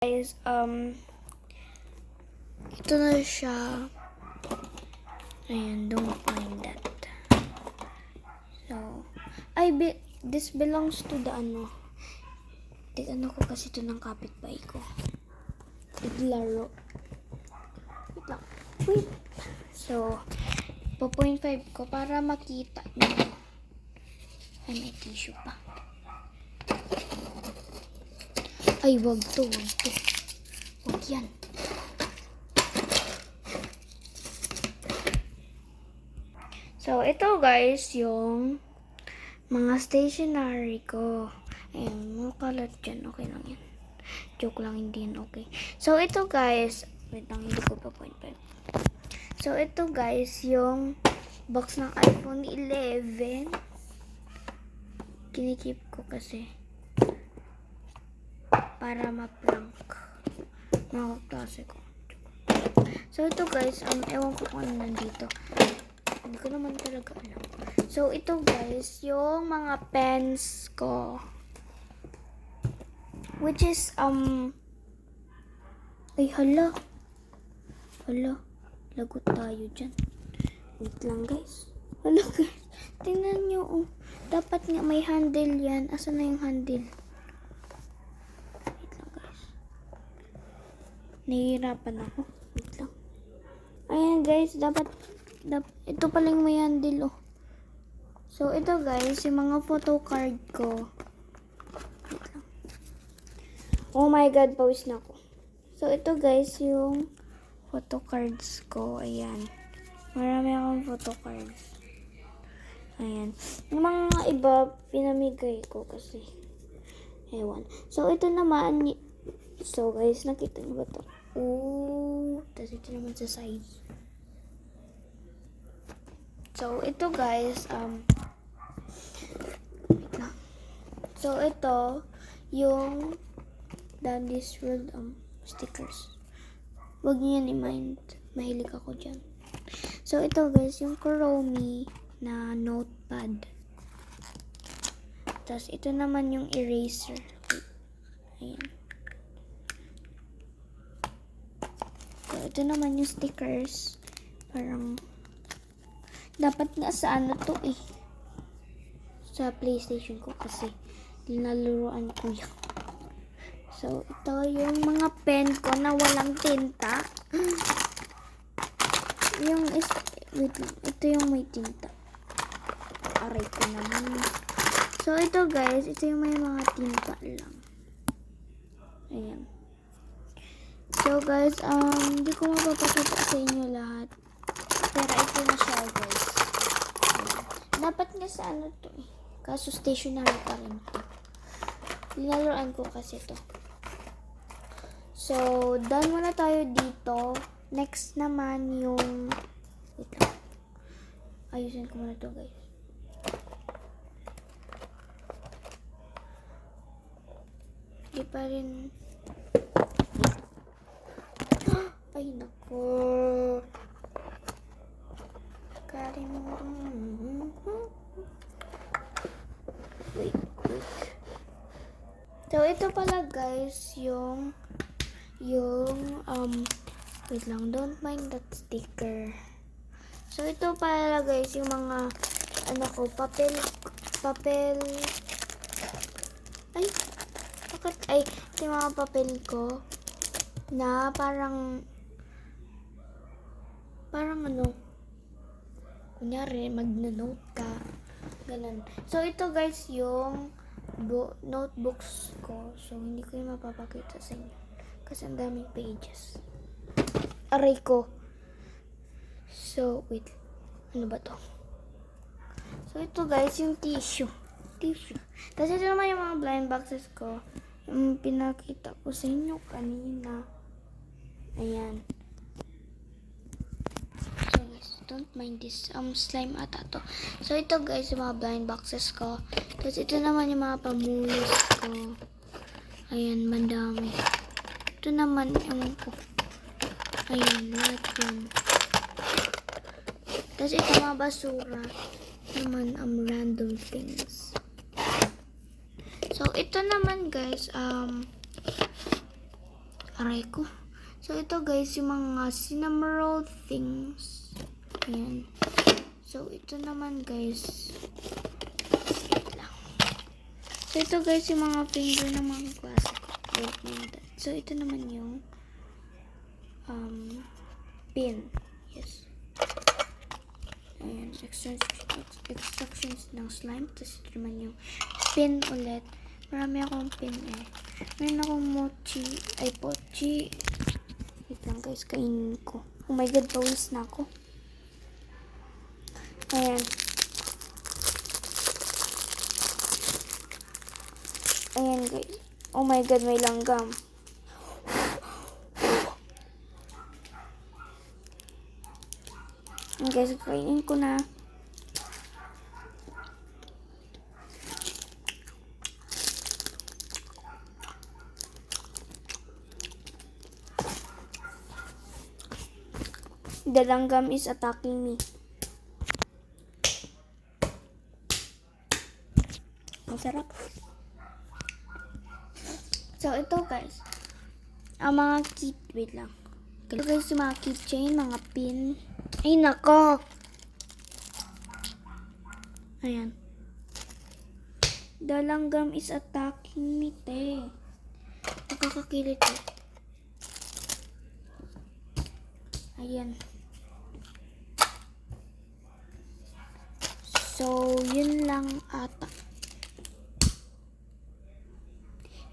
Guys, ito na siya. Ayan, don't mind that. So, this belongs to the Tignan ko kasi ito ng kapitbahay ko. Naglaro. Wait lang. Wait. So, 4.5 ko para makita nyo. Ay, may tissue pa. Ay, wag to. Wag yan. So, ito guys, yung mga stationery ko. Ayan, makalat dyan. Okay lang yan. Joke lang, hindi yan okay. So, ito guys, wait lang, hindi ko pa 0.5. So, ito guys, yung box ng iPhone 11. Kinikip ko kasi para ma-prank mga klase ko. So, ito guys, ewan ko kung ano nandito. Hindi ko naman talaga alam. So, ito guys, yung mga pens ko. Which is, ay, hala. Lagot tayo dyan. Wait lang guys. Hala guys. Tingnan nyo, oh. Dapat nga may handle yan. Asan na yung handle? Wait lang guys. Nahihirapan ako. Wait lang. Ayan guys, dapat ito pala yung may handle, oh. So, ito guys, yung mga photo card ko. Wait lang. Oh my god, pawis na ako. So, ito guys, yung photo cards ko. Ayan. Marami akong photo cards. Ayan. Yung mga iba, pinamigay ko kasi. Ewan. So, ito naman. So, guys, nakita niyo ba ito? Ooh. Tapos ito naman sa side. So, ito guys, wait lang. So, ito, yung Dandy's World, stickers. Huwag niyo yan i-mind. Mahilig ako dyan. So, ito guys, yung Kuromi na notepad. Tapos, ito naman yung eraser. Ayan. So, ito naman yung stickers. Parang, dapat nga sa ano to eh. Sa PlayStation ko kasi linaluruan ko yan. So, ito yung mga pen ko na walang tinta. Wait lang. Ito yung may tinta. Aray ko naman. So, ito guys, ito yung may mga tinta lang. Ayan. So, guys, hindi ko mapapakita sa inyo lahat. Pero ito na siya, guys. Dapat nga sa ano to eh. Kaso stationary pa rin to. Linaluan ko kasi to. So, done muna tayo dito. Next naman yung... Wait lang. Ayusin ko muna to, guys. Hindi pa rin... Ay, naku. Wait. So, ito pala guys, yung wait lang, don't mind that sticker. So, ito pala guys, yung mga, papel, ito yung mga papel ko, na parang kunyari, magna-note ka, ganun. So, ito guys, yung notebooks ko. So, hindi ko yung mapapakita sa inyo. Kasi ang daming pages. Aray ko. So, wait. Ano ba to? So, ito guys, yung tissue. Tapos, ito naman yung mga blind boxes ko. Yung pinakita ko sa inyo kanina. Ayan. So, guys, don't mind this. Slime ata to. So, ito guys, yung mga blind boxes ko. Tapos, ito naman yung mga pamulis ko. Ayan, madami. Ito naman, ewan ko. Ayan, lahat yun. Tapos, ito mga basura. Naman, random things. So, ito naman guys, Aray ko. So, ito guys, yung mga cinnamon things. Ayan. So, ito naman guys. Wait lang. So, ito guys, yung mga finger ng mga klase ko. So, ito naman yung pin. Yes. Ayan. Extractions ng slime. Tapos, ito naman yung pin ulit. Marami akong pin eh. Meron akong mochi. Ay, pochi. Wait lang guys, kainin ko. Oh my god, pawis na ako. Ayan. Ayan guys. Oh my god, may langgam. Ayan guys, kainin ko na. The langgam is attacking me. Masarap. So, ito guys. Ang mga wait lang. Ito guys, yung mga keychain, mga pin. Ay, nako. Ayan. The langgam is attacking me, te. Nakakakilit eh. Ayan. So, yun lang ata.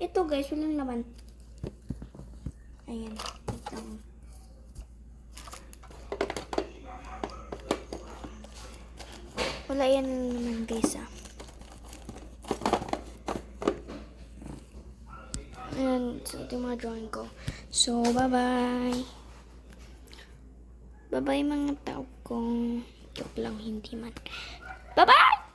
Ito guys, walang laman. Ayan. Wait lang. Wala yan naman guys ah. Ayan. So, ito yung mga drawing ko. So, bye-bye. Bye-bye mga tao kong. Joke lang, hindi man. Bye-bye!